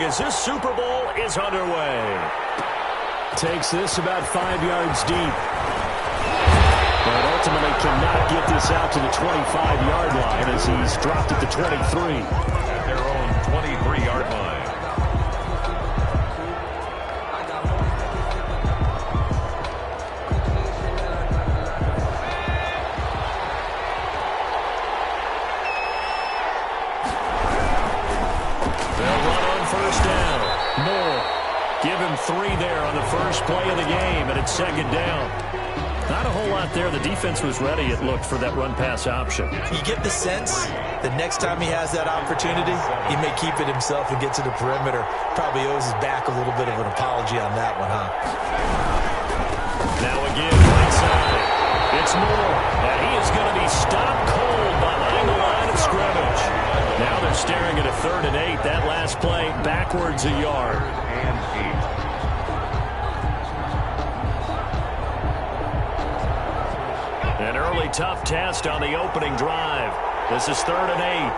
as this Super Bowl is underway. Takes this about 5 yards deep. But ultimately cannot get this out to the 25-yard line as he's dropped at the 23. At their own 23-yard line. Give him 3 there on the first play of the game, and it's second down. Not a whole lot there. The defense was ready, it looked, for that run-pass option. You get the sense that next time he has that opportunity, he may keep it himself and get to the perimeter. Probably owes his back a little bit of an apology on that one, huh? Now again, right side. It's Moore, and he is going to be stopped cold behind the line of scrimmage. Now they're staring at a 3rd and 8. That last play, backwards a yard. An early tough test on the opening drive. This is 3rd and 8.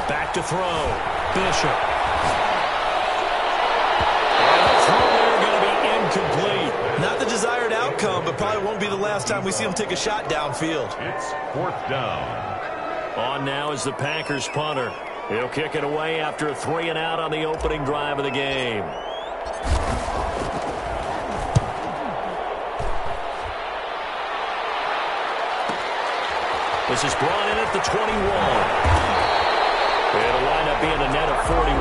Back to throw. Bishop. And the throw there going to be incomplete. Not the desired outcome, but probably won't be the last time we see him take a shot downfield. It's 4th down. On now is the Packers punter. He'll kick it away after a 3 and out on the opening drive of the game. This is brought in at the 21. It'll wind up being a net of 41.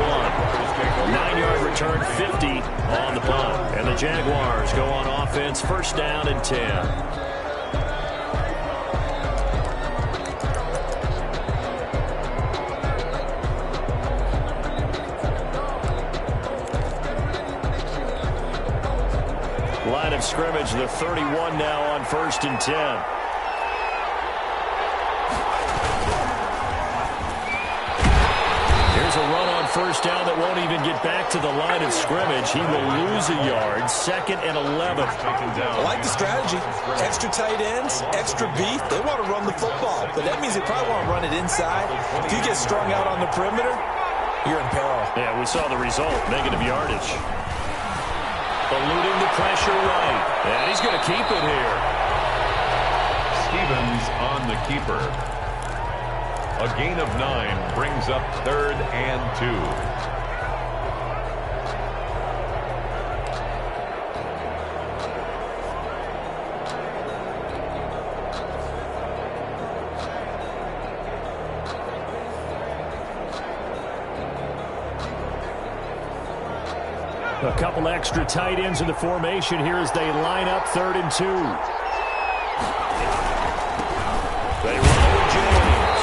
9-yard return, 50 on the punt. And the Jaguars go on offense, first down and 10. Line of scrimmage, the 31 now on 1st and 10. Here's a run on 1st down that won't even get back to the line of scrimmage. He will lose a yard. 2nd and 11. I like the strategy. Extra tight ends, extra beef. They want to run the football, but that means they probably want to run it inside. If you get strung out on the perimeter, you're in peril. Yeah, we saw the result, negative yardage. Eluding the pressure right. And he's going to keep it here. Stevens on the keeper. A gain of 9 brings up 3rd and 2. A couple extra tight ends in the formation here as they line up 3rd and 2. They run with James.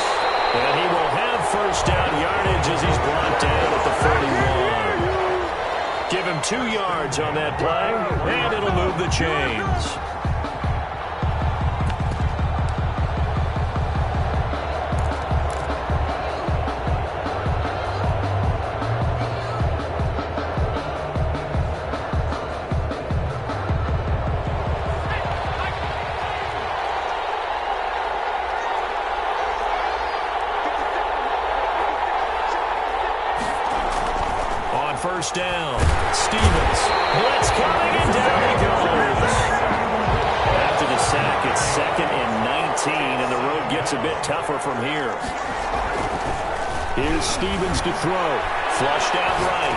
And he will have first down yardage as he's brought down at the 41. Give him 2 yards on that play, and it'll move the chains. First down. Stevens. Blitz coming, and down he goes. After the sack, it's 2nd and 19, and the road gets a bit tougher from here. Here's Stevens to throw. Flushed out right.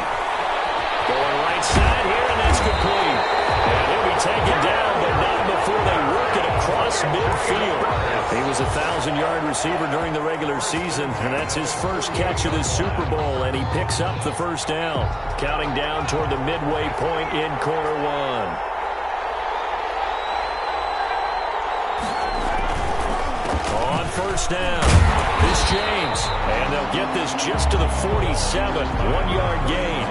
Going right side here, and that's complete. And he'll be taken down, but not before they work it across midfield. He was a 1,000-yard receiver during the regular season, and that's his first catch of this Super Bowl, and he picks up the first down. Counting down toward the midway point in quarter 1. On first down, it's James, and they'll get this just to the 47, 1-yard gain.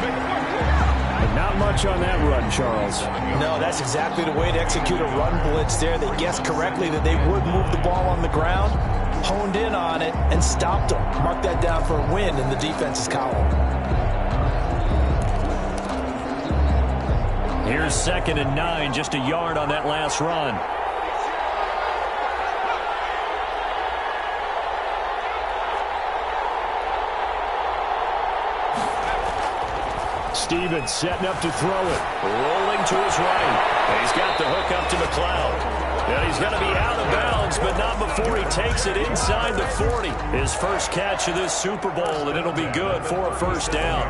But not much on that run, Charles. No, that's exactly the way to execute a run blitz there. They guessed correctly that they would move the ball on the ground, honed in on it, and stopped them. Mark that down for a win in the defense's column. Here's 2nd and 9, just a yard on that last run. Stevens setting up to throw it. Rolling to his right. And he's got the hook up to McLeod. And he's going to be out of bounds, but not before he takes it inside the 40. His first catch of this Super Bowl, and it'll be good for a first down.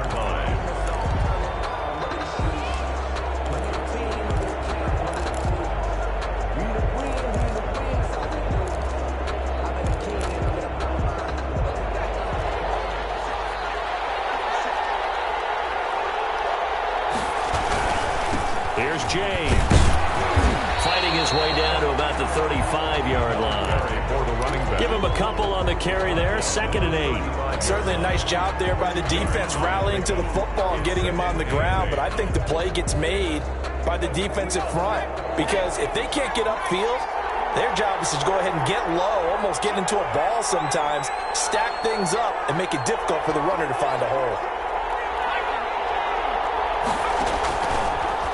Here's James. Fighting his way down to about the 35-yard line. Give him a couple on the carry there. 2nd and 8. Certainly a nice job there by the defense rallying to the football and getting him on the ground. But I think the play gets made by the defensive front. Because if they can't get upfield, their job is to go ahead and get low, almost get into a ball sometimes, stack things up, and make it difficult for the runner to find a hole.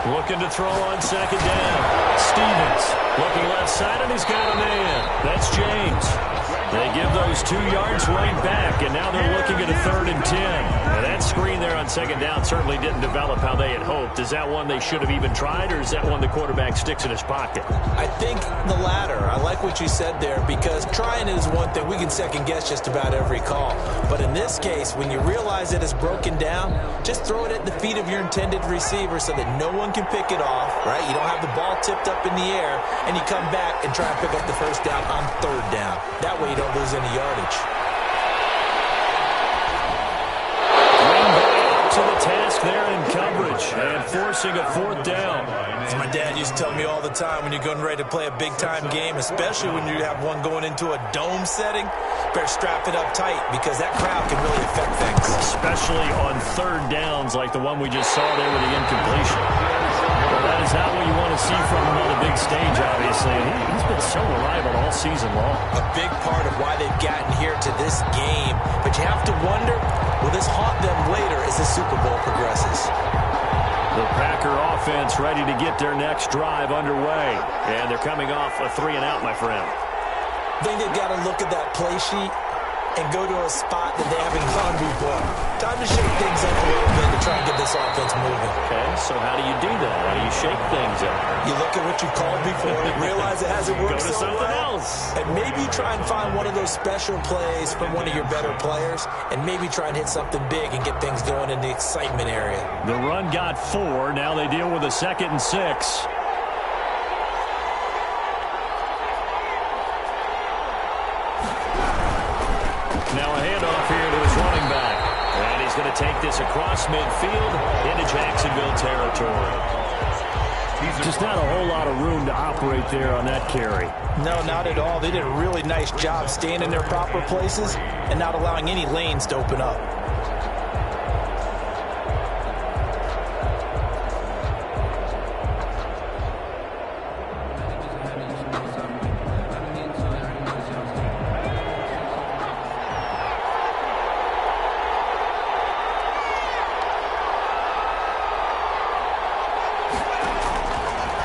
Looking to throw on 2nd down. Stevens looking left side, and he's got a man. That's James. They give those 2 yards right back, and now they're looking at a 3rd and 10. Now that screen there on 2nd down certainly didn't develop how they had hoped. Is that one they should have even tried, or is that one the quarterback sticks in his pocket? I think the latter. I like what you said there, because trying it is one thing. We can second-guess just about every call. But in this case, when you realize that it's broken down, just throw it at the feet of your intended receiver so that no one can pick it off, right? You don't have the ball tipped up in the air, and you come back and try and pick up the first down on 3rd down. That way you don't lose any yardage. To the task there in coverage and forcing a 4th down. As my dad used to tell me all the time, when you're getting ready to play a big-time game, especially when you have one going into a dome setting, better strap it up tight because that crowd can really affect things. Especially on 3rd downs like the one we just saw there with the incompletion. Well, that is not what you want to see from him on the big stage, obviously. He's been so reliable all season long. A big part of why they've gotten here to this game. But you have to wonder, will this haunt them later as the Super Bowl progresses? The Packer offense ready to get their next drive underway. And they're coming off a 3-and-out, my friend. I think they've got to look at that play sheet and go to a spot that they haven't gone before. Time to shake things up a little bit to try and get this offense moving. Okay, so how do you do that? How do you shake things up? You look at what you called before, realize it hasn't worked Go to so something well, else. and maybe try and find one of those special plays from one of your better players, and maybe try and hit something big and get things going in the excitement area. The run got 4. Now they deal with a 2nd and 6. Now a handoff here to his running back. And he's going to take this across midfield into Jacksonville territory. Just not a whole lot of room to operate there on that carry. No, not at all. They did a really nice job staying in their proper places and not allowing any lanes to open up.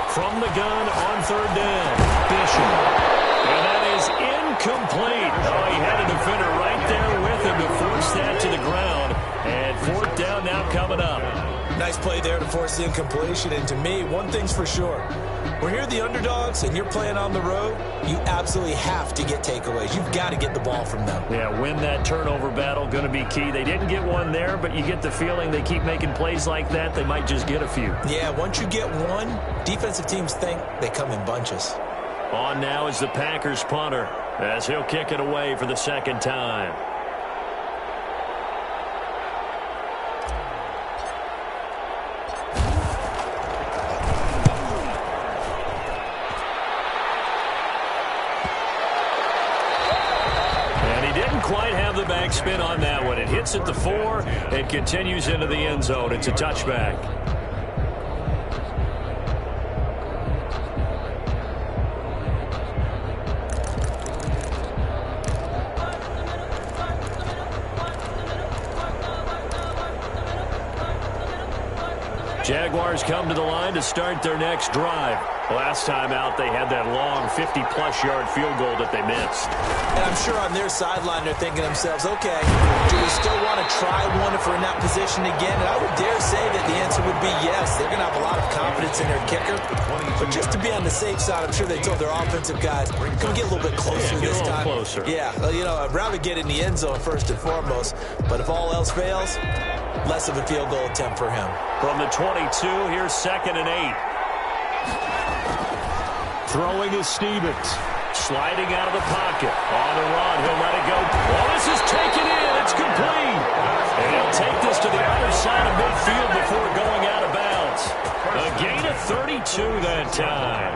From the gun on 3rd down, Bishop. And that is incomplete. Oh, he had a defender right there with him to force that to the ground. And 4th down now coming up. Nice play there to force the incompletion. And to me, one thing's for sure. When you're the underdogs and you're playing on the road, you absolutely have to get takeaways. You've got to get the ball from them. Yeah, win that turnover battle, going to be key. They didn't get one there, but you get the feeling they keep making plays like that, they might just get a few. Yeah, once you get one, defensive teams think they come in bunches. On now is the Packers punter as he'll kick it away for the 2nd time. Quite have the backspin on that one. It hits at the 4 and continues into the end zone. It's a touchback. Jaguars come to the line to start their next drive. Last time out, they had that long 50-plus yard field goal that they missed. And I'm sure on their sideline they're thinking to themselves, okay, do we still want to try one if we're in that position again? And I would dare say that the answer would be yes. They're going to have a lot of confidence in their kicker. But just to be on the safe side, I'm sure they told their offensive guys, can we get a little bit closer this time? Closer. Yeah, well, you know, I'd rather get in the end zone first and foremost. But if all else fails, less of a field goal attempt for him. From the 22, here's 2nd and 8. Throwing is Stevens. Sliding out of the pocket. On the run, he'll let it go. Oh, this is taken in. It's complete. And he'll take this to the other side of midfield before going out of bounds. A gain of 32 that time.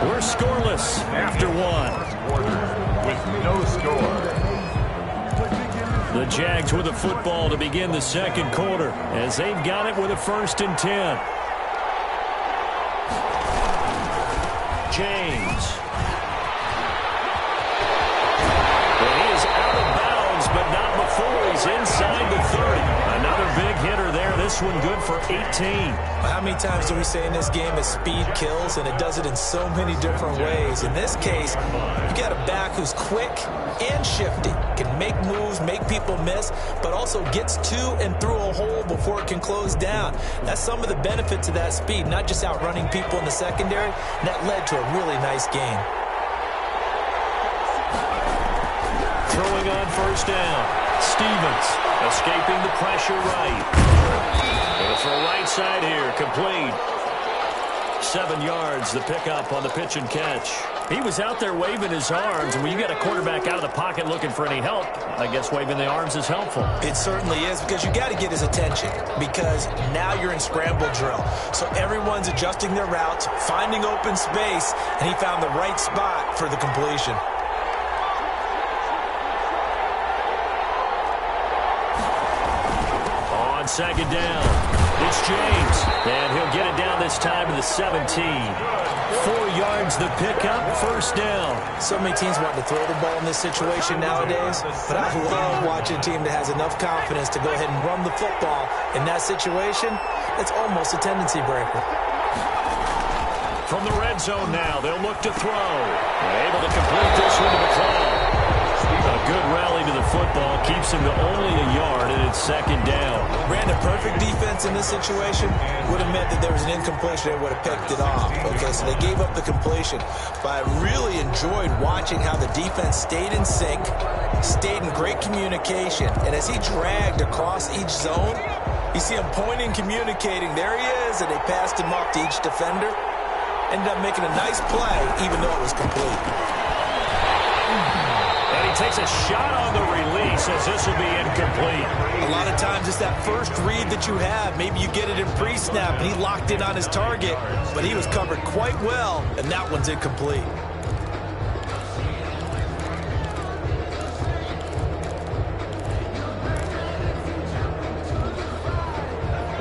We're scoreless after one. With no score. The Jags with the football to begin the second quarter as they've got it with a 1st and 10. James. And he is out of bounds, but not before he's inside the 30. Another big hitter there. This one good for 18. How many times do we say in this game that speed kills, and it does it in so many different ways? In this case, you got a back who's quick and shifty, can make moves, make people miss, but also gets to and through a hole before it can close down. That's some of the benefits of that speed, not just outrunning people in the secondary. And that led to a really nice game. Throwing on 1st down. Stevens escaping the pressure right. Going to throw right side here, complete. 7 yards, the pickup on the pitch and catch. He was out there waving his arms, and when you got a quarterback out of the pocket looking for any help, I guess waving the arms is helpful. It certainly is, because you got to get his attention, because now you're in scramble drill. So everyone's adjusting their routes, finding open space, and he found the right spot for the completion. On 2nd down, it's James, and he'll get it down this time to the 17. 4 yards the pickup, 1st down. So many teams want to throw the ball in this situation nowadays, but I love watching a team that has enough confidence to go ahead and run the football. In that situation, it's almost a tendency breaker. From the red zone now, they'll look to throw. They're able to complete this one to McCall. A good rally to the football keeps him to only a yard, and it's 2nd down. Ran a perfect defense in this situation. Would have meant that there was an incompletion. They would have picked it off. Okay, so they gave up the completion. But I really enjoyed watching how the defense stayed in sync, stayed in great communication. And as he dragged across each zone, you see him pointing, communicating. There he is, and they passed him off to each defender. Ended up making a nice play, even though it was complete. And he takes a shot on the release as this will be incomplete. A lot of times it's that first read that you have. Maybe you get it in pre-snap, and he locked in on his target, but he was covered quite well, and that one's incomplete.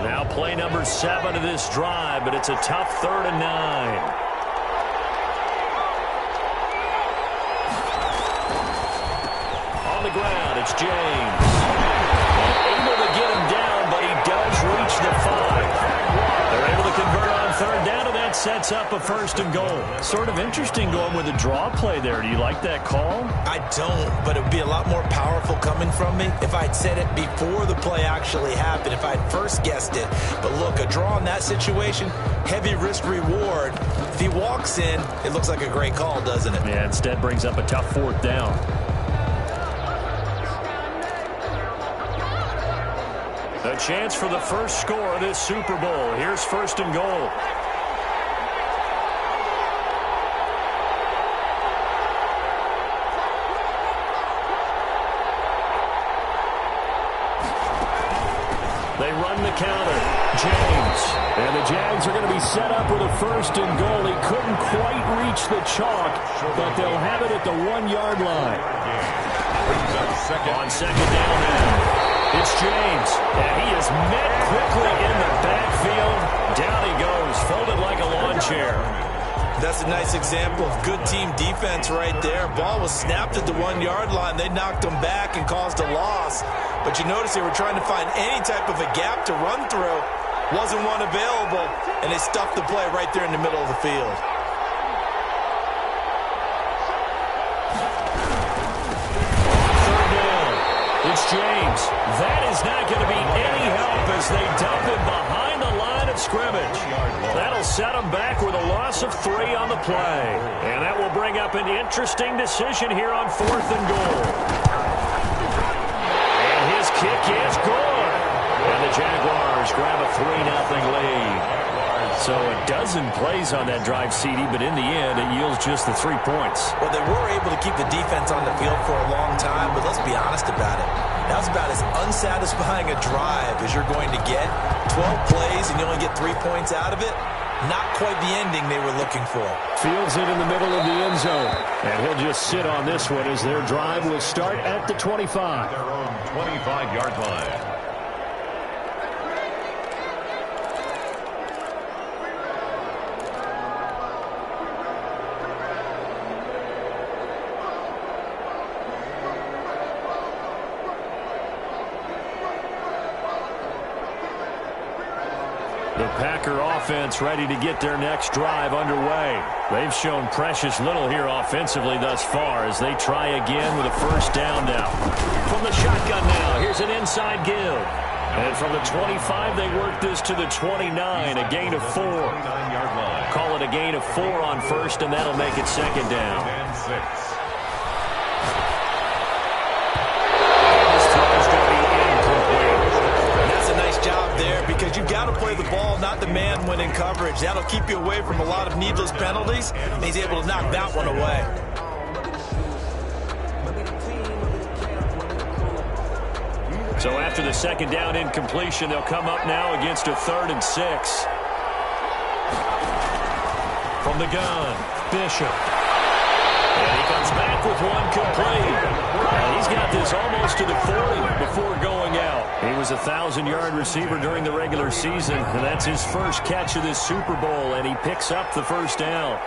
Now play number 7 of this drive, but it's a tough 3rd and 9. On the ground, it's James. And able to get him down, but he does reach the 5. They're able to convert on 3rd down, and that sets up a 1st and goal. Sort of interesting going with a draw play there. Do you like that call? I don't, but it would be a lot more powerful coming from me if I'd said it before the play actually happened, if I'd first guessed it. But look, a draw in that situation, heavy risk reward. If he walks in, it looks like a great call, doesn't it? Yeah, instead brings up a tough 4th down. A chance for the first score of this Super Bowl. Here's 1st and goal. They run the counter. James. And the Jags are going to be set up with a 1st and goal. He couldn't quite reach the chalk, but they'll have it at the 1-yard line. On 2nd down now. It's James, and he is met quickly in the backfield. Down he goes, folded like a lawn chair. That's a nice example of good team defense right there. Ball was snapped at the 1-yard line. They knocked them back and caused a loss. But you notice they were trying to find any type of a gap to run through. Wasn't one available, and they stuffed the play right there in the middle of the field. Third down. It's James. That is not going to be any help as they dump him behind the line of scrimmage. That'll set him back with a loss of 3 on the play. And that will bring up an interesting decision here on 4th and goal. And his kick is good. And the Jaguars grab a 3-0 lead. So a dozen plays on that drive, CD, but in the end, it yields just the 3 points. Well, they were able to keep the defense on the field for a long time, but let's be honest about it. That was about as unsatisfying a drive as you're going to get. 12 plays and you only get 3 points out of it. Not quite the ending they were looking for. Fields it in the middle of the end zone. And he'll just sit on this one as their drive will start at the 25. Their own 25-yard line. The Packer offense ready to get their next drive underway. They've shown precious little here offensively thus far as they try again with a first down now. From the shotgun now, here's an inside give. And from the 25, they work this to the 29, a gain of 4. 29-yard line. Call it a gain of 4 on first, and that'll make it second down. And 6. Because you've got to play the ball, not the man when in coverage. That'll keep you away from a lot of needless penalties, and he's able to knock that one away. So after the second down incompletion, they'll come up now against a 3rd and 6. From the gun, Bishop. And he comes back with one complete. And he's got this almost to the 40 before going out. He was a 1,000-yard receiver during the regular season, and that's his first catch of this Super Bowl, and he picks up the first down.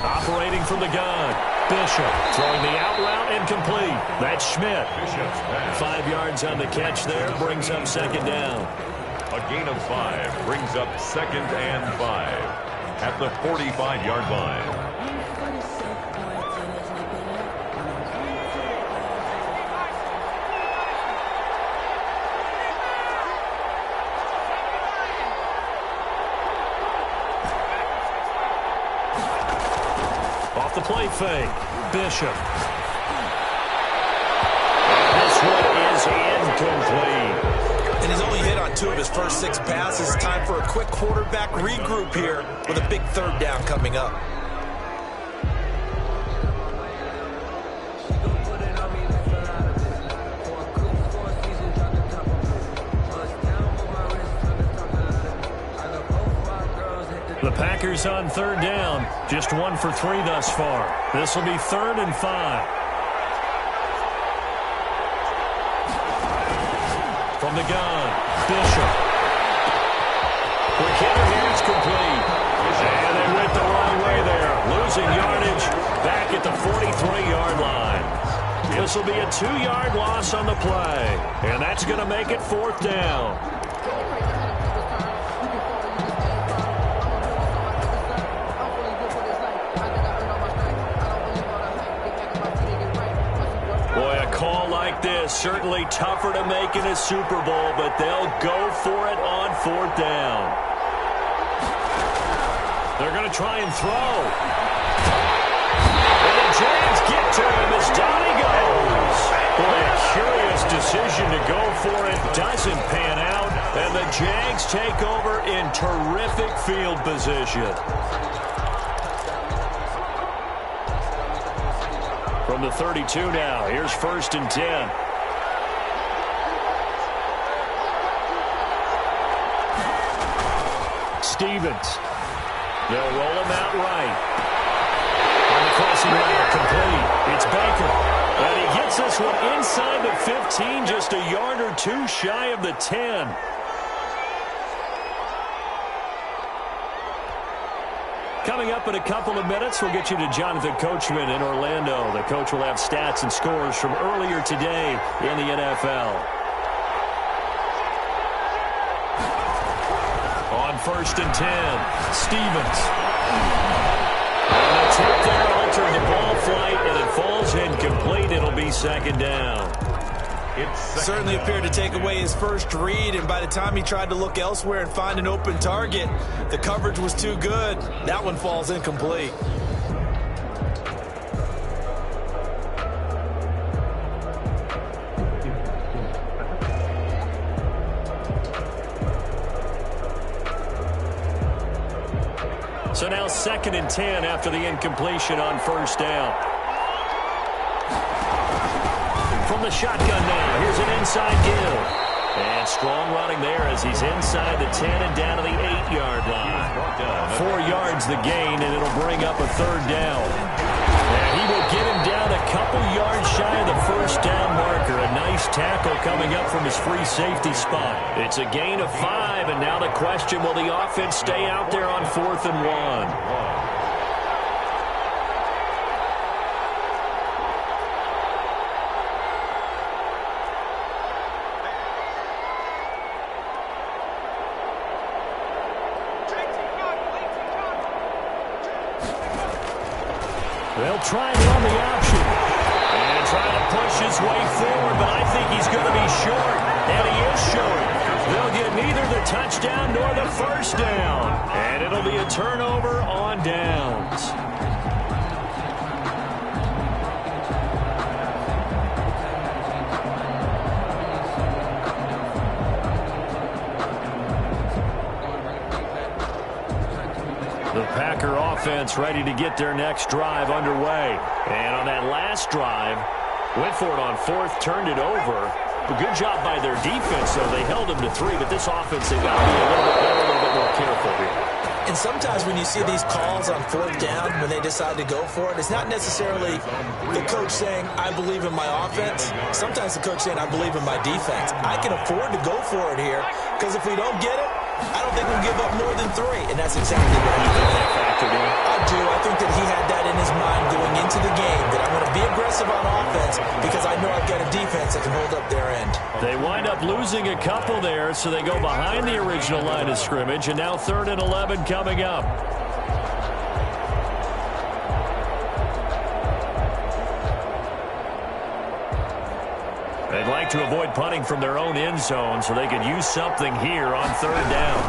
Operating from the gun, Bishop throwing the out route and complete. That's Schmidt. 5 yards on the catch there, brings up second down. A gain of 5 brings up 2nd and 5 at the 45-yard line. Off the play fake, Bishop. This one is incomplete. And he's only hit on 2 of his first 6 passes. Time for a quick quarterback regroup here with a big 3rd down coming up. The Packers on 3rd down. Just 1 for 3 thus far. This will be 3rd and 5. From the gun, Bishop. Quick hitter here, it's complete. And they went the wrong way there. Losing yardage back at the 43-yard line. This will be a 2-yard loss on the play. And that's going to make it 4th down. This certainly tougher to make in a Super Bowl, but they'll go for it on 4th down. They're going to try and throw. And the Jags get to him as down he goes. Boy, a curious decision to go for it. Doesn't pan out, and the Jags take over in terrific field position. From the 32 now, here's 1st and 10. Stevens. They'll roll him out right. On the crossing route, complete. It's Baker. And he gets this one inside the 15, just a yard or 2 shy of the 10. Coming up in a couple of minutes, we'll get you to Jonathan Coachman in Orlando. The coach will have stats and scores from earlier today in the NFL. On 1st and 10, Stevens. And the tip there altered the ball flight, and it falls incomplete. It'll be 2nd down. Certainly appeared to take away his first read, and by the time he tried to look elsewhere and find an open target, the coverage was too good. That one falls incomplete. So now 2nd and 10 after the incompletion on 1st down. From the shotgun now, here's an inside give. And strong running there as he's inside the 10 and down to the 8-yard line. 4 yards the gain, and it'll bring up a 3rd down. And he will get him down a couple yards shy of the 1st down marker. A nice tackle coming up from his free safety spot. It's a gain of 5, and now the question, will the offense stay out there on 4th and 1? They'll try and run the option. And try to push his way forward, but I think he's going to be short. And he is short. They'll get neither the touchdown nor the 1st down. And it'll be a turnover on downs. The Packer offense ready to get their next drive underway. And on that last drive, went for it on 4th, turned it over. But good job by their defense, though. They held them to 3, but this offense, they've got to be a little bit better, a little bit more careful here. And sometimes when you see these calls on 4th down, when they decide to go for it, it's not necessarily the coach saying, I believe in my offense. Sometimes the coach saying, I believe in my defense. I can afford to go for it here, because if we don't get it, I don't think we'll give up more than 3. And that's exactly what he did. I do. I think that he had that in his mind going into the game, that I'm going to be aggressive on offense because I know I've got a defense that can hold up their end. They wind up losing a couple there, so they go behind the original line of scrimmage, and now 3rd and 11 coming up. They'd like to avoid punting from their own end zone so they could use something here on 3rd down.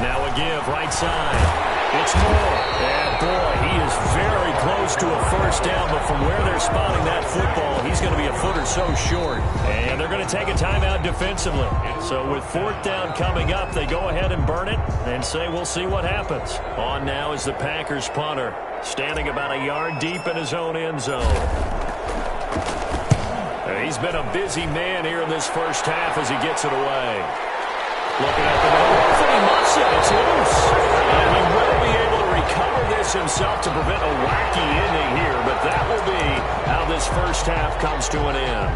Now a give, right side. It's Moore. And boy, he is very close to a 1st down, but from where they're spotting that football, he's going to be a foot or so short. And they're going to take a timeout defensively. So with 4th down coming up, they go ahead and burn it and say we'll see what happens. On now is the Packers punter, standing about a yard deep in his own end zone. He's been a busy man here in this 1st half as he gets it away. Looking at the middle, and he muffs it. It's loose. And he will be able to recover this himself to prevent a wacky ending here, but that will be how this 1st half comes to an end.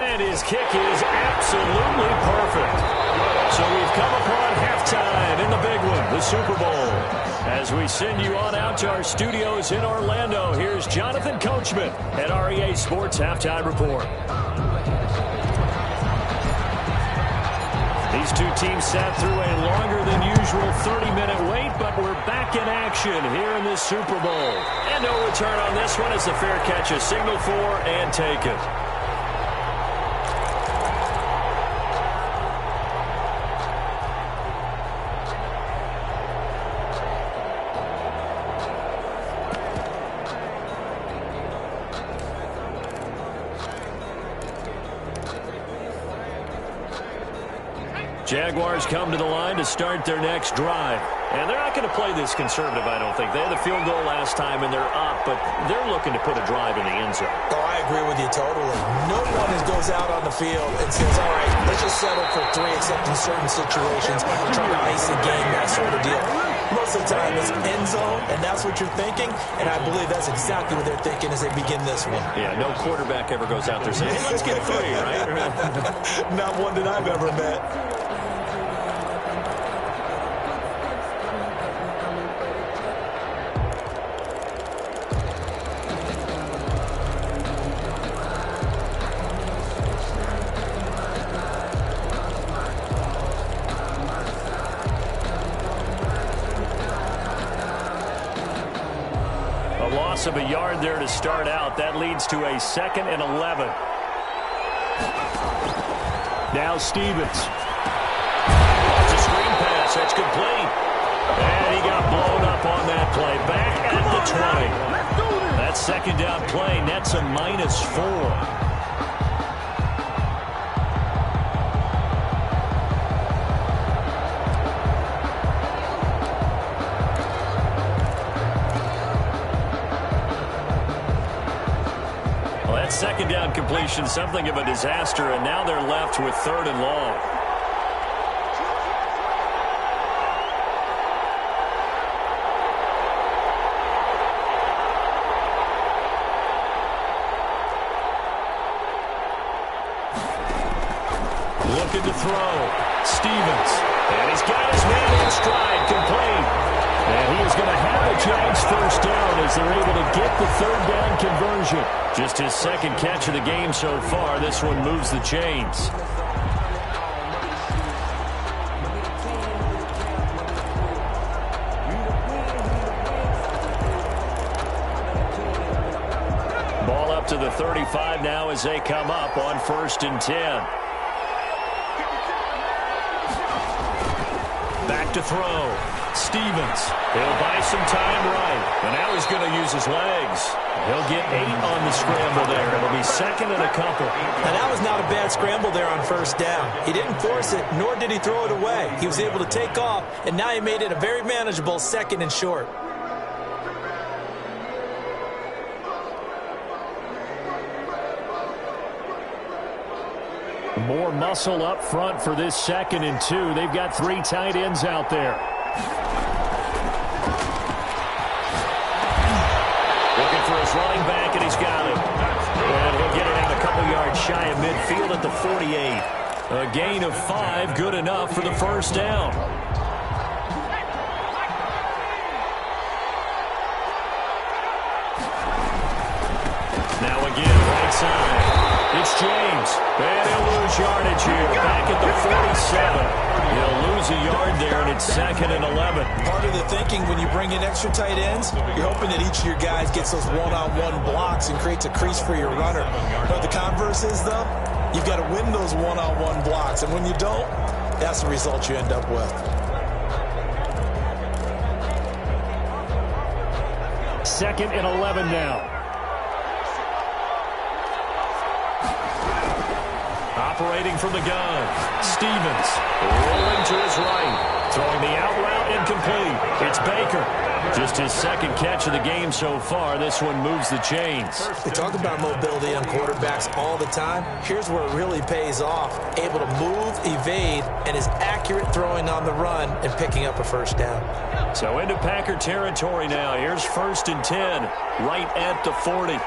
And his kick is absolutely perfect. So we've come upon halftime in the big one, the Super Bowl. As we send you on out to our studios in Orlando, here's Jonathan Coachman at REA Sports Halftime Report. These two teams sat through a longer than usual 30-minute wait, but we're back in action here in this Super Bowl. And no return on this one as the fair catch is signaled for and taken. Jaguars come to the line to start their next drive. And they're not going to play this conservative, I don't think. They had the field goal last time, and they're up, but they're looking to put a drive in the end zone. Oh, I agree with you totally. No one goes out on the field and says, all right, let's just settle for 3, except in certain situations, trying to ice the game, that sort of deal. Most of the time it's end zone, and that's what you're thinking, and I believe that's exactly what they're thinking as they begin this one. Yeah, no quarterback ever goes out there saying, hey, let's get 3, right? Not one that I've ever met. Of a yard there to start out. That leads to a 2nd and 11. Now Stevens. It's a screen pass. That's complete. And he got blown up on that play. Back at the 20. That second down play nets a -4. Second down completion, something of a disaster, and now they're left with 3rd and long. Looking to throw. Stevens. And he's got his man in stride, complete. And he is going to have a Giants first down as they're able to get the 3rd down conversion. Just his 2nd catch of the game so far. This one moves the chains. Ball up to the 35 now as they come up on 1st and 10. Back to throw. Stevens. He'll buy some time right. And now he's going to use his legs. He'll get 8 on the scramble there. It'll be 2nd and a couple. And that was not a bad scramble there on 1st down. He didn't force it, nor did he throw it away. He was able to take off, and now he made it a very manageable 2nd and short. More muscle up front for this 2nd and 2. They've got 3 tight ends out there. Looking for his running back, and he's got him. And he'll get it out a couple yards shy of midfield at the 48. A gain of 5, good enough for the 1st down. Now again, right side. It's James. And he'll lose yardage here. Back at the 47. He'll lose a yard there, and it's 2nd and 11. Part of the thinking when you bring in extra tight ends, you're hoping that each of your guys gets those one-on-one blocks and creates a crease for your runner. But the converse is, though, you've got to win those one-on-one blocks. And when you don't, that's the result you end up with. 2nd and 11 now. Operating from the gun. Stevens rolling to his right. Throwing the out route incomplete. It's Baker. Just his 2nd catch of the game so far. This one moves the chains. We talk about mobility on quarterbacks all the time. Here's where it really pays off. Able to move, evade, and is accurate throwing on the run and picking up a 1st down. So into Packer territory now. Here's 1st and 10. Right at the 40.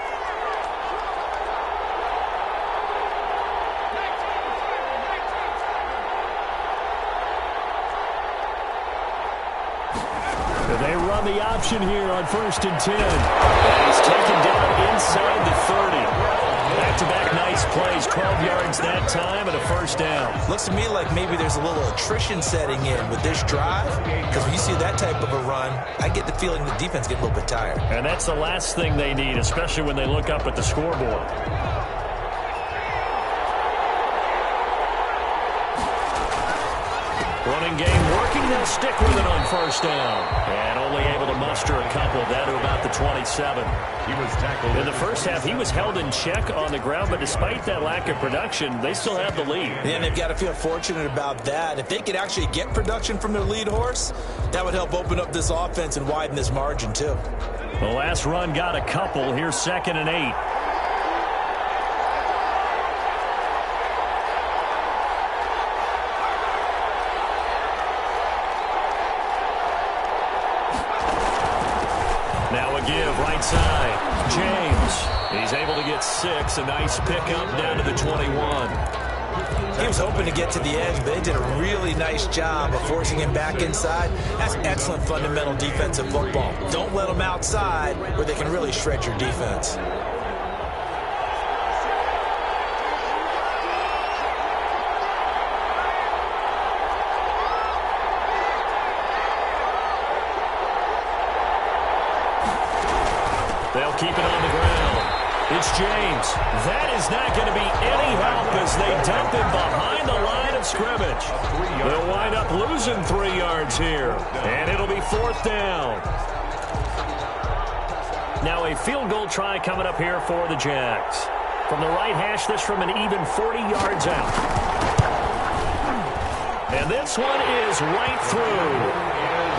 They run the option here on 1st and 10. And he's taken down inside the 30. Back-to-back nice plays, 12 yards that time and a 1st down. Looks to me like maybe there's a little attrition setting in with this drive, because when you see that type of a run, I get the feeling the defense gets a little bit tired. And that's the last thing they need, especially when they look up at the scoreboard. Running game working. They'll stick with it on 1st down. And only able to muster a couple down to about the 27. He was tackled. In the first half, he was held in check on the ground, but despite that lack of production, they still have the lead. And they've got to feel fortunate about that. If they could actually get production from their lead horse, that would help open up this offense and widen this margin too. The last run got a couple. Here's 2nd and 8. a give right side. James. He's able to get 6. A nice pickup down to the 21. He was hoping to get to the edge, but they did a really nice job of forcing him back inside. That's excellent fundamental defensive football. Don't let them outside where they can really shred your defense. They'll keep it on the ground. It's James. That is not going to be any help as they dump him behind the line of scrimmage. They'll wind up losing 3 yards here, and it'll be 4th down. Now a field goal try coming up here for the Jags. From the right hash, this from an even 40 yards out. And this one is right through.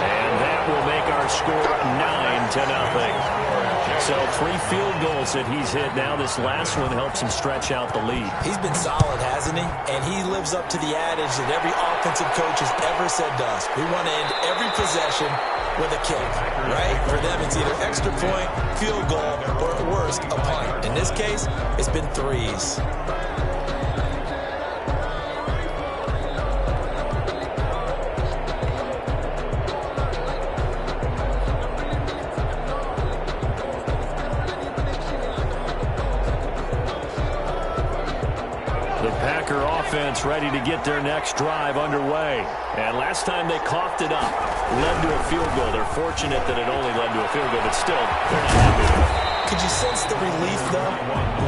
And that will make our score 9-0. So 3 field goals that he's hit. Now this last one helps him stretch out the lead. He's been solid, hasn't he? And he lives up to the adage that every offensive coach has ever said to us. We want to end every possession with a kick, right? For them, it's either extra point, field goal, or at worst, a punt. In this case, it's been 3s. Offense ready to get their next drive underway. And last time they coughed it up, led to a field goal. They're fortunate that it only led to a field goal, but still, they're not happy with it. Could you sense the relief, though,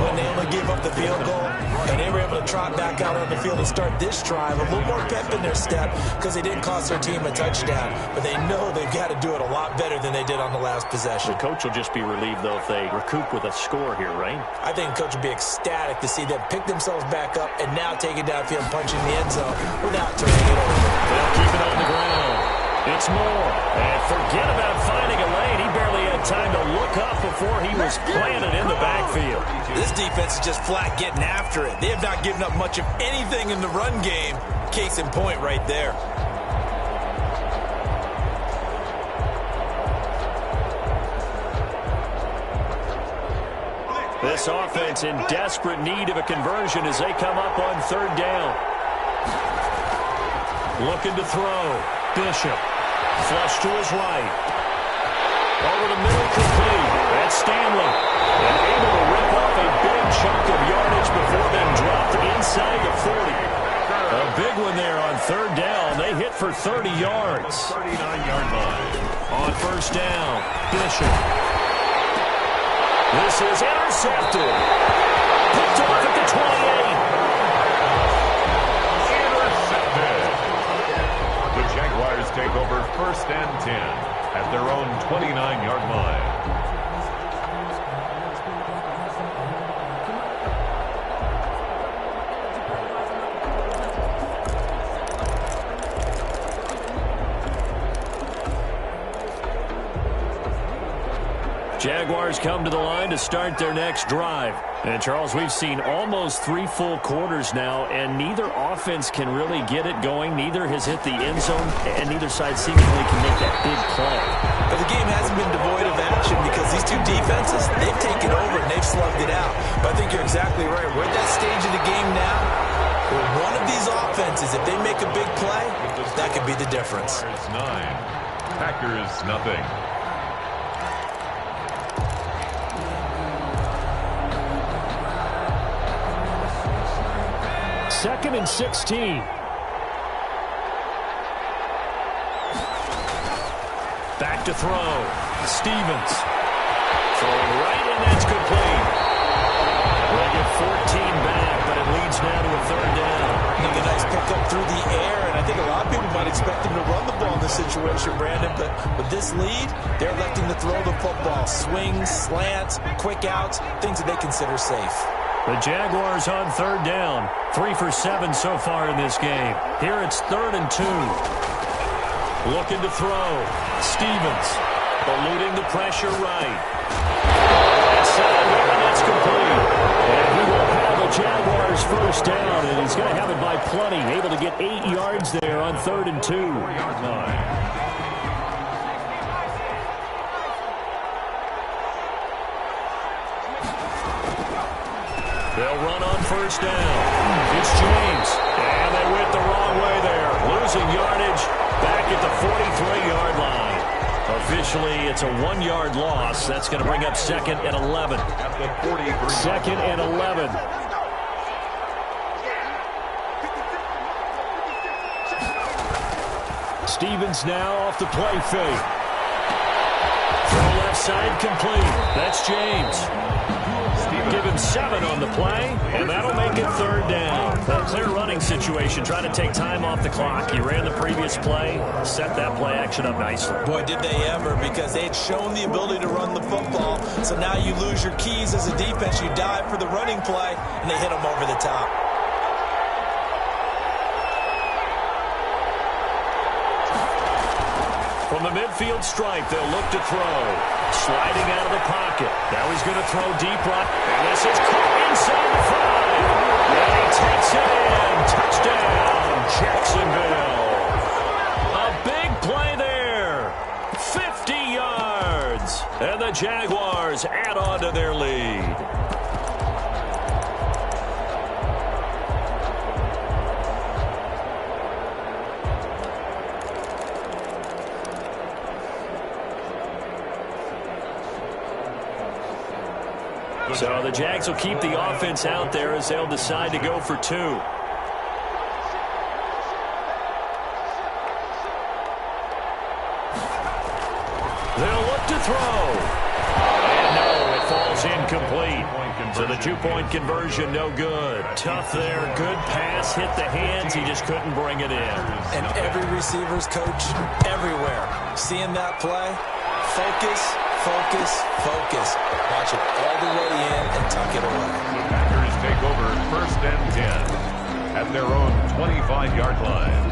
when they only gave up the field goal and they were able to trot back out on the field and start this drive? A little more pep in their step because they didn't cost their team a touchdown, but they know they've got to do it a lot better than they did on the last possession. The coach will just be relieved, though, if they recoup with a score here, right? I think the coach will be ecstatic to see them pick themselves back up and now take it downfield, punching the end zone without turning it over. They'll keep it on the ground. It's Moore. And forget about finding a lane. He barely had time to look up before he was planted in the backfield. This defense is just flat getting after it. They have not given up much of anything in the run game. Case in point right there. This offense in desperate need of a conversion as they come up on 3rd down. Looking to throw. Bishop. Flush to his right. Over the middle, complete. That's Stanley. And able to rip off a big chunk of yardage before being dropped inside the 40. A big one there on 3rd down. They hit for 30 yards. 39-yard line. On 1st down, Bishop. This is intercepted. Picked off at the 28. Jaguars take over 1st and 10 at their own 29-yard line. Jaguars come to the line to start their next drive. And, Charles, we've seen almost 3 full quarters now, and neither offense can really get it going. Neither has hit the end zone, and neither side seemingly can make that big play. But the game hasn't been devoid of action because these two defenses, they've taken over and they've slugged it out. But I think you're exactly right. We're at that stage of the game now where one of these offenses, if they make a big play, that could be the difference. 9, Packers nothing. 2nd and 16. Back to throw. Stevens. Throwing right, and that's complete. They get 14 back, but it leads now to a 3rd down. I think a nice pickup through the air, and I think a lot of people might expect them to run the ball in this situation, Brandon, but with this lead, they're electing to throw the football. Swings, slants, quick outs, things that they consider safe. The Jaguars on 3rd down. 3 for 7 so far in this game. Here it's 3rd and 2. Looking to throw. Stevens. Eluding the pressure right. Inside here, and that's complete. And he will have the Jaguars 1st down, and he's going to have it by plenty. Able to get 8 yards there on 3rd and 2. 4-yard line. They'll run on first down. It's James. And they went the wrong way there. Losing yardage back at the 43-yard line. Officially, it's a 1-yard loss. That's going to bring up 2nd and 11. At the 43. 2nd and 11. Stevens now off the play fake. Throw left side complete. That's James. Give him 7 on the play, and that'll make it 3rd down. A clear running situation, trying to take time off the clock. He ran the previous play, set that play action up nicely. Boy, did they ever, because they had shown the ability to run the football. So now you lose your keys as a defense. You dive for the running play, and they hit them over the top. From the midfield stripe, they'll look to throw. Sliding out of the pocket. Now he's going to throw deep right. And this is caught inside the 5. And he takes it in. Touchdown, Jacksonville. A big play there. 50 yards. And the Jaguars add on to their lead. So the Jags will keep the offense out there as they'll decide to go for 2. They'll look to throw. And no, it falls incomplete. So the 2-point conversion, no good. Tough there. Good pass. Hit the hands. He just couldn't bring it in. And every receiver's coach everywhere. Seeing that play, focus, focus, focus. Watch it all the way in and tuck it away. The Packers take over 1st and 10 at their own 25-yard line.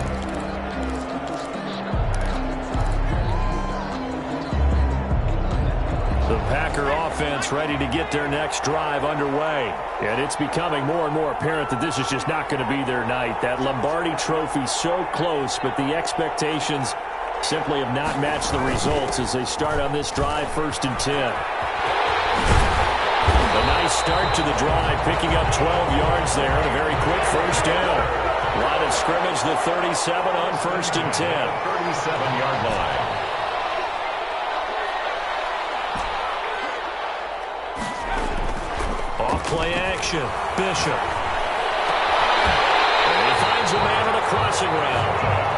The Packer offense ready to get their next drive underway. And it's becoming more and more apparent that this is just not going to be their night. That Lombardi trophy so close, but the expectations simply have not matched the results as they start on this drive 1st and 10. A nice start to the drive, picking up 12 yards there and a very quick 1st down. Line of scrimmage, the 37 on 1st and 10. 37-yard line. Off play action, Bishop. And he finds a man on a crossing route.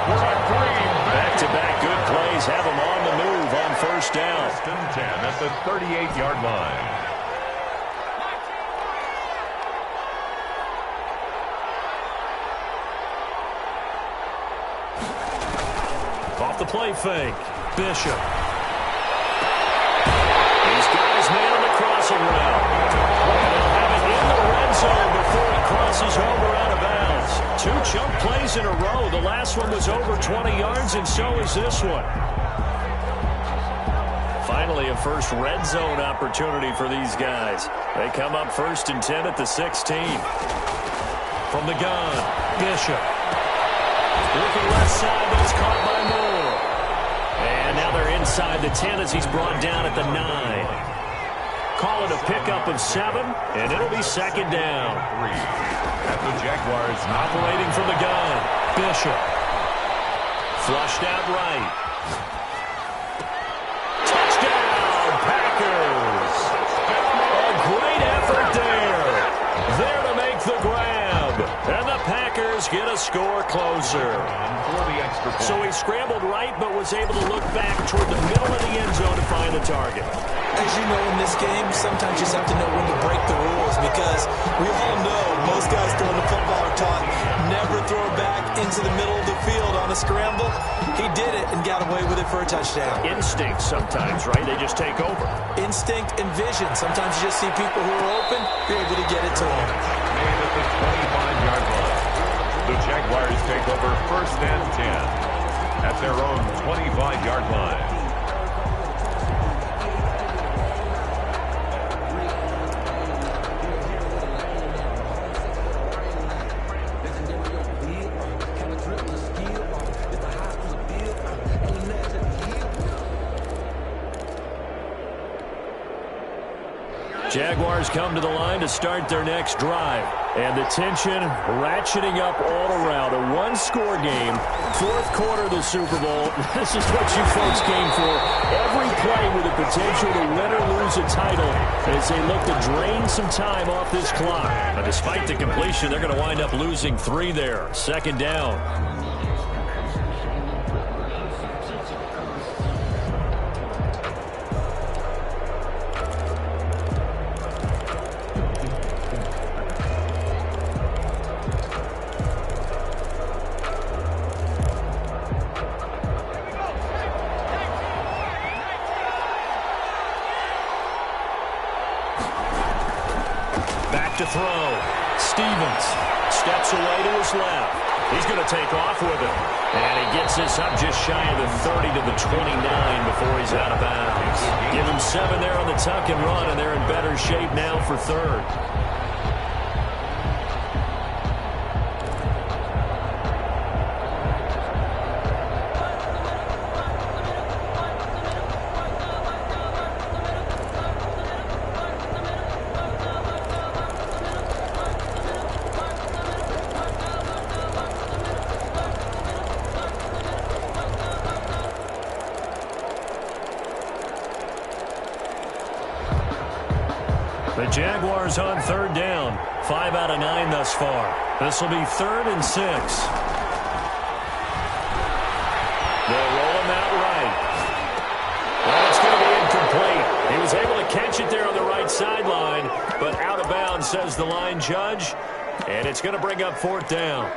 Back-to-back good plays have him on the move on 1st down. 1st and 10 at the 38-yard line. Off the play fake, Bishop. He's got his man on the crossing route. And he'll have it in the red zone before he crosses over out of bounds. 2 chunk plays in a row. The last one was over 20 yards, and so is this one. Finally, a first red zone opportunity for these guys. They come up 1st and 10 at the 16. From the gun, Bishop. Looking left side, but it's caught by Moore. And now they're inside the 10 as he's brought down at the 9. Call it a pickup of 7, and it'll be 2nd down. 3 at the Jaguars. Operating from the gun, Bishop. Flushed out right. Touchdown, Packers. A great effort there. There to make the grab. And the Packers get a score closer. So he scrambled right, but was able to look back toward the middle of the end zone to find the target. As you know, in this game, sometimes you just have to know when to break the rules, because we all know most guys throwing the football are taught never throw it back into the middle of the field on a scramble. He did it and got away with it for a touchdown. Instinct sometimes, right? They just take over. Instinct and vision. Sometimes you just see people who are open, you're able to get it to them. Made at the 25-yard line. The Jaguars take over 1st and 10 at their own 25-yard line. Jaguars come to the line to start their next drive. And the tension ratcheting up all around. A one-score game, fourth quarter of the Super Bowl. This is what you folks came for. Every play with the potential to win or lose a title as they look to drain some time off this clock. But despite the completion, they're going to wind up losing 3 there. Second down. To throw. Stevens steps away to his left. He's going to take off with it. And he gets this up just shy of the 30 to the 29 before he's out of bounds. Give him 7 there on the tuck and run, and they're in better shape now for third. The Jaguars on third down. 5 out of 9 thus far. This will be 3rd and 6. They'll roll him out right. Well, it's going to be incomplete. He was able to catch it there on the right sideline, but out of bounds, says the line judge. And it's going to bring up 4th down.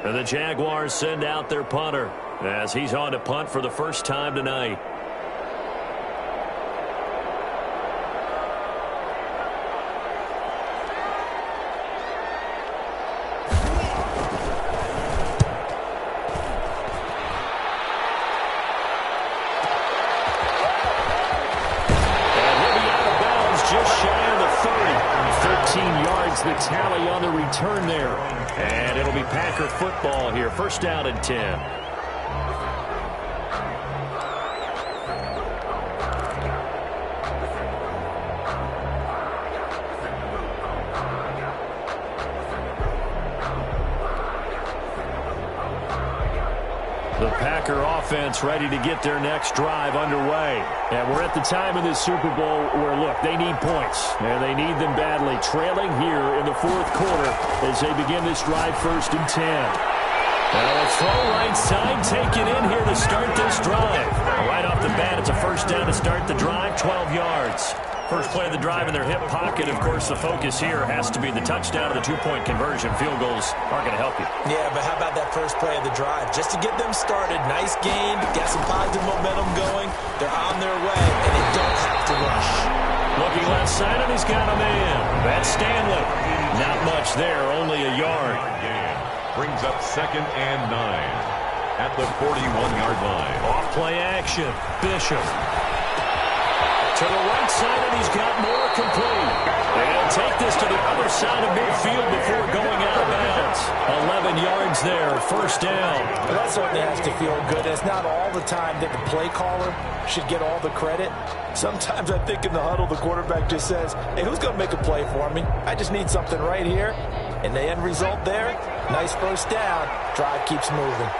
And the Jaguars send out their punter as he's on to punt for the first time tonight. The tally on the return there. And it'll be Packer football here. First down and 10. The Packer offense ready to get their next drive underway. And we're at the time in this Super Bowl where, look, they need points. And they need them badly. Trailing here in the 4th quarter as they begin this drive 1st and 10. Now a throw right side taken in here to start this drive. Right off the bat, it's a first down to start the drive, 12 yards. First play of the drive in their hip pocket. Of course, the focus here has to be the touchdown of the 2-point conversion. Field goals aren't going to help you. Yeah, but how about that first play of the drive? Just to get them started, nice gain, got some positive momentum going. They're on their way, and they don't have to rush. Looking left side, and he's got a man. That's Stanley. Not much there, only a yard. Brings up 2nd and 9 at the 41-yard line. Off play action. Bishop. To the right side, and he's got more complete. And take this to the other side of midfield before going out of bounds. 11 yards there, first down. Well, that certainly has to feel good. It's not all the time that the play caller should get all the credit. Sometimes I think in the huddle, the quarterback just says, hey, who's going to make a play for me? I just need something right here. And the end result there, nice first down. Drive keeps moving.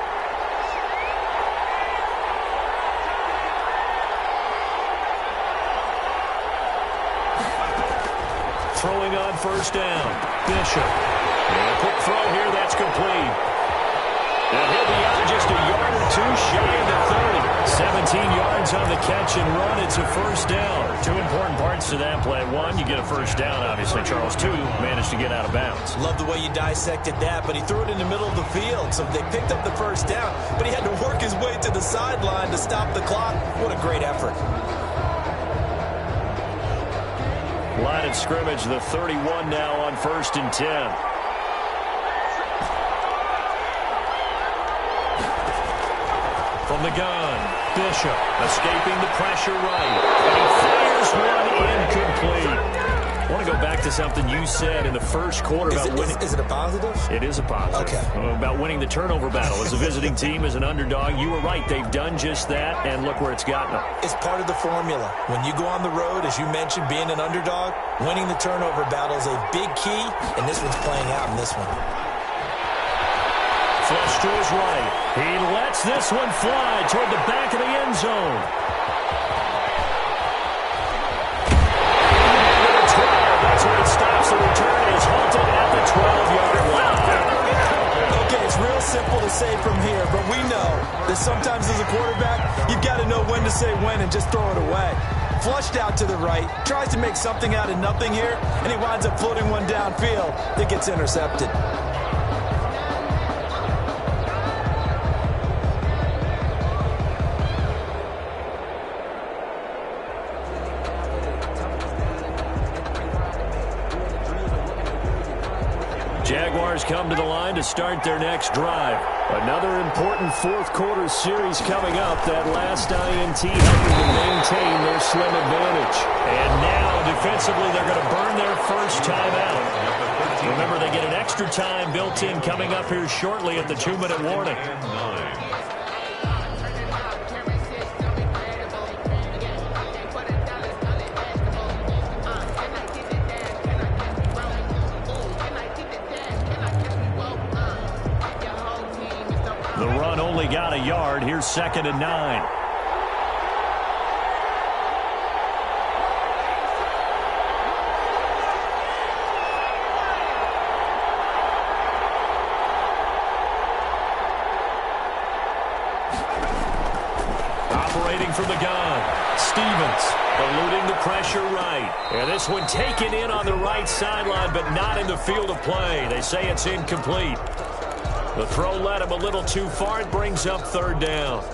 Throwing on first down. Bishop. And a quick throw here. That's complete. And he'll be out just a yard or 2 shy of the 30. 17 yards on the catch and run. It's a first down. 2 important parts to that play. 1, you get a first down, obviously. Charles, 2, managed to get out of bounds. Love the way you dissected that, but he threw it in the middle of the field, so they picked up the first down. But he had to work his way to the sideline to stop the clock. What a great effort. Line of scrimmage, the 31 now on 1st and 10. From the gun, Bishop escaping the pressure right. And he fires one incomplete. I want to go back to something you said in the first quarter about winning. Is it a positive? It is a positive. Okay. About winning the turnover battle. As a visiting team, as an underdog, you were right. They've done just that, and look where it's gotten them. It's part of the formula. When you go on the road, as you mentioned, being an underdog, winning the turnover battle is a big key, and this one's playing out in this one. Flush to his right. He lets this one fly toward the back of the end zone. That's where it stops. The return is halted at the 12-yard line. Okay, it's real simple to say from here, but we know that sometimes as a quarterback, you've got to know when to say when and just throw it away. Flushed out to the right, tries to make something out of nothing here, and he winds up floating one downfield that gets intercepted. Jaguars come to the line to start their next drive. Another important fourth-quarter series coming up. That last INT helping to maintain their slim advantage. And now, defensively, they're going to burn their first timeout. Remember, they get an extra time built in coming up here shortly at the 2-minute warning. The run only got a yard. Here's 2nd and 9. Operating from the gun, Stevens eluding the pressure right. And this one taken in on the right sideline, but not in the field of play. They say it's incomplete. The throw led him a little too far. It brings up 3rd down.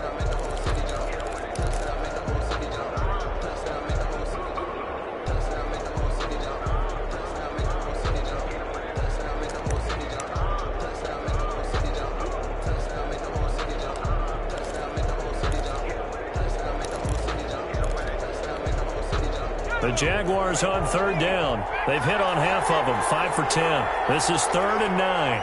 The Jaguars on 3rd down. They've hit on half of them, 5 for 10. This is 3rd and 9.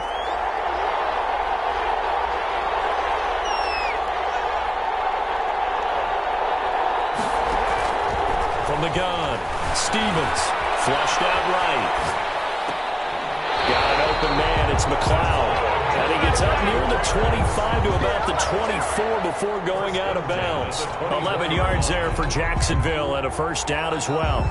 From the gun, Stevens, flushed out right. Got an open man, it's McLeod. And he gets up near the 25 to about the 24 before going out of bounds. 11 yards there for Jacksonville and a first down as well.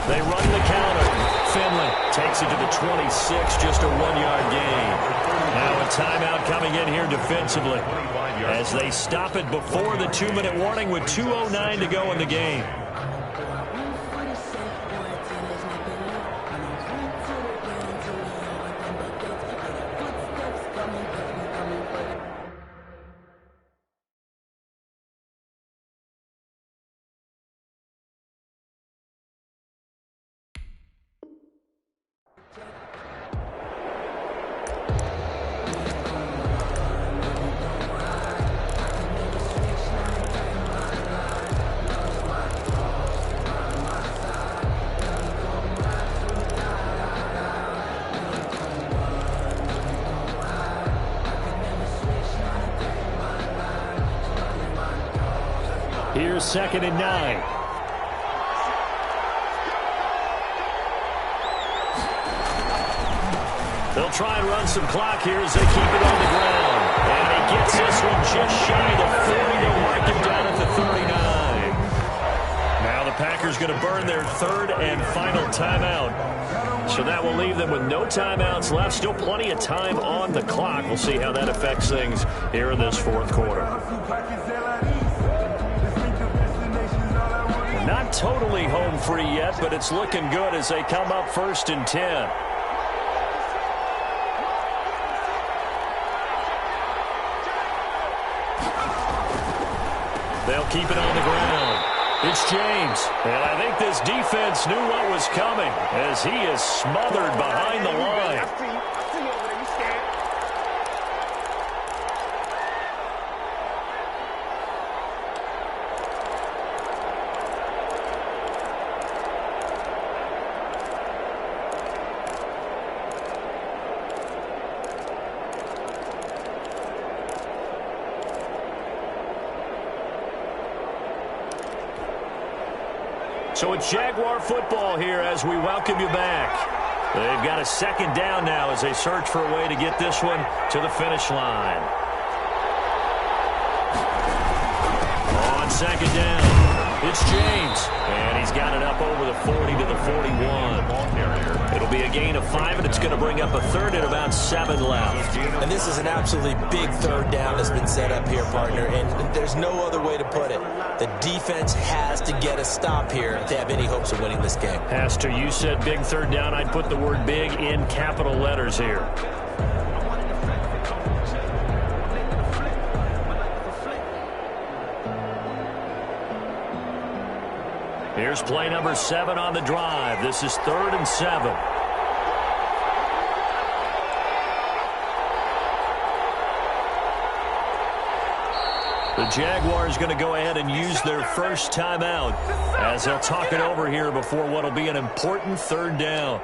They run the counter. Finley takes it to the 26, just a 1-yard gain. Now a timeout coming in here defensively as they stop it before the 2-minute warning with 2:09 to go in the game. Here's 2nd and 9. They'll try and run some clock here as they keep it on the ground. And he gets this one just shy of the 40 to mark him down at the 39. Now the Packers going to burn their 3rd and final timeout. So that will leave them with no timeouts left. Still plenty of time on the clock. We'll see how that affects things here in this 4th quarter. Not totally home free yet, but it's looking good as they come up 1st and 10. They'll keep it on the ground. It's James. And I think this defense knew what was coming as he is smothered behind the line. So it's Jaguar football here as we welcome you back. They've got a second down now as they search for a way to get this one to the finish line. On second down, it's James. And he's got it up over the 40 to the 41. It'll be a gain of 5, and it's going to bring up a third and about 7 left. And this is an absolutely big third down that's been set up here, partner, and there's no other way to put it. The defense has to get a stop here to have any hopes of winning this game. Has to. You said big third down. I'd put the word big in capital letters here. Here's play number 7 on the drive. This is 3rd and 7. The Jaguars going to go ahead and use their first timeout as they'll talk it over here before what will be an important third down.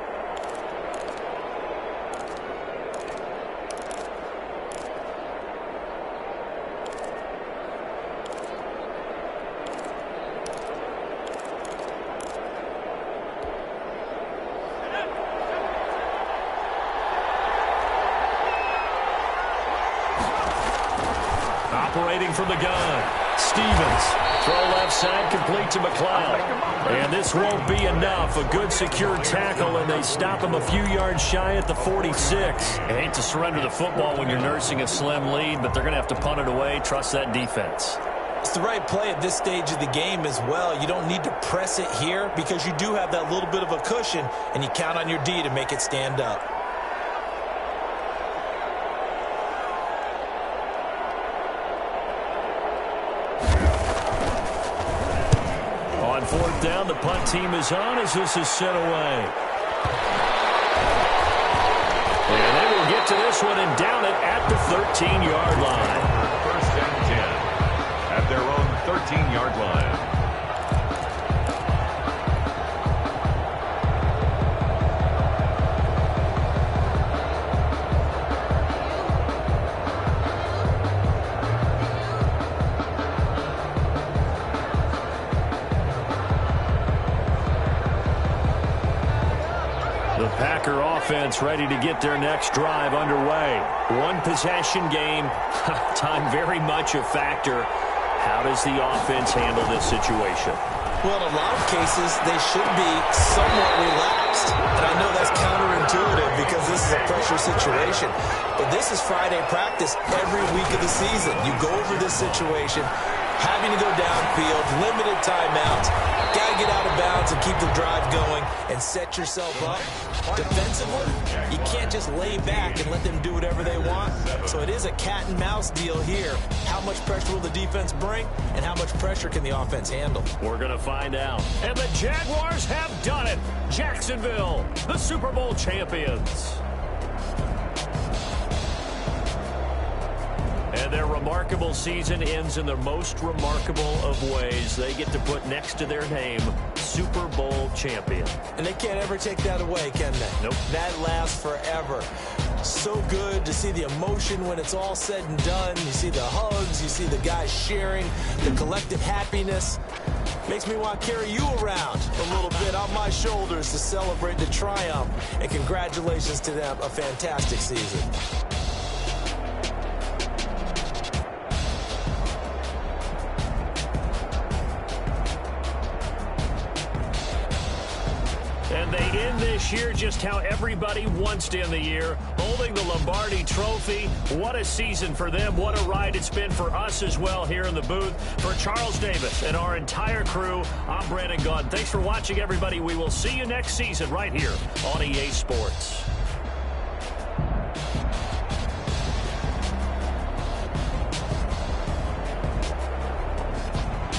Operating from the gun, Stevens. Throw left side, complete to McLeod. And this won't be enough. A good secure tackle, and they stop him a few yards shy at the 46. I hate to surrender the football when you're nursing a slim lead, but they're going to have to punt it away. Trust that defense. It's the right play at this stage of the game as well. You don't need to press it here because you do have that little bit of a cushion, and you count on your D to make it stand up. On 4th down, the punt team is on as this is sent away. And they will get to this one and down it at the 13-yard line. 1st and 10 at their own 13-yard line. Packer offense ready to get their next drive underway. One possession game. Time very much a factor. How does the offense handle this situation? Well, in a lot of cases, they should be somewhat relaxed. And I know that's counterintuitive because this is a pressure situation. But this is Friday practice every week of the season. You go over this situation, having to go downfield, limited timeouts, got to get out of bounds and keep the drive going and set yourself up. Defensively, you can't just lay back and let them do whatever they want. So it is a cat and mouse deal here. How much pressure will the defense bring and how much pressure can the offense handle? We're going to find out. And the Jaguars have done it. Jacksonville, the Super Bowl champions. And their remarkable season ends in the most remarkable of ways. They get to put next to their name, Super Bowl champion. And they can't ever take that away, can they? Nope. That lasts forever. So good to see the emotion when it's all said and done. You see the hugs, you see the guys sharing, the collective happiness. Makes me want to carry you around a little bit on my shoulders to celebrate the triumph. And congratulations to them, a fantastic season. And they end this year just how everybody wants to end the year, holding the Lombardi Trophy. What a season for them. What a ride it's been for us as well here in the booth. For Charles Davis and our entire crew, I'm Brandon Gaudin. Thanks for watching, everybody. We will see you next season right here on EA Sports.